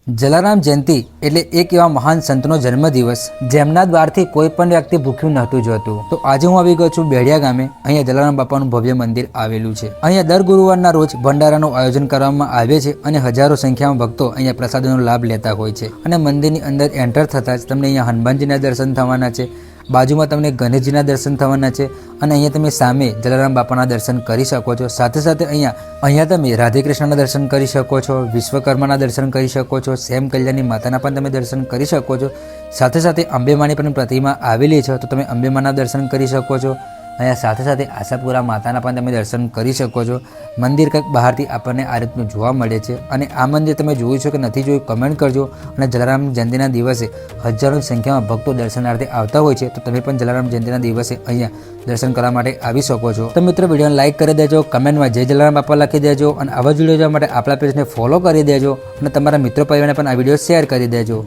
જલારામ જયંતિ એટલે એક એવા મહાન સંતનો જન્મદિવસ જેમના દ્વારથી કોઈ પણ વ્યક્તિ ભૂખ્યું નહોતું જતું. તો આજે હું આવી ગયો છું બેડિયા ગામે. અહીંયા જલારામ બાપાનું ભવ્ય મંદિર આવેલું છે. અહીંયા દર ગુરુવારના રોજ ભંડારાનું આયોજન કરવામાં આવે છે અને હજારો સંખ્યામાં ભક્તો અહીંયા પ્રસાદનો લાભ લેતા હોય છે. અને મંદિરની અંદર એન્ટર થતાં જ તમને અહીંયા હનુમાનજીના દર્શન થવાના છે, બાજુમાં તમને ગણેશજીના દર્શન થવાના છે અને અહીંયા તમે સામે જલારામ બાપાના દર્શન કરી શકો છો. સાથે સાથે અહીંયા તમે રાધે કૃષ્ણના દર્શન કરી શકો છો, વિશ્વકર્માના દર્શન કરી શકો છો, સેમ કલ્યાણની માતાના પણ તમે દર્શન કરી શકો છો. સાથે સાથે અંબેમાની પણ પ્રતિમા આવેલી છે તો તમે અંબેમાના દર્શન કરી શકો છો. અહીંયા સાથે સાથે આશાપુરા માતાના પણ તમે દર્શન કરી શકો છો. મંદિર કંઈક બહારથી આપણને આ રીતનું જોવા મળે છે. અને આ મંદિર તમે જોયું છો કે નથી જોયું કમેન્ટ કરજો. અને જલારામ જયંતિના દિવસે હજારોની સંખ્યામાં ભક્તો દર્શનાર્થે આવતા હોય છે તો તમે પણ જલારામ જયંતિના દિવસે અહીંયા દર્શન કરવા માટે આવી શકો છો. તો મિત્રો વિડીયોને લાઇક કરી દેજો, કમેન્ટમાં જય જલારામ બાપા લખી દેજો અને આવા જ વિડીયો જોવા માટે આપણા પેજને ફોલો કરી દેજો અને તમારા મિત્રો પરિવારને પણ આ વિડીયો શેર કરી દેજો.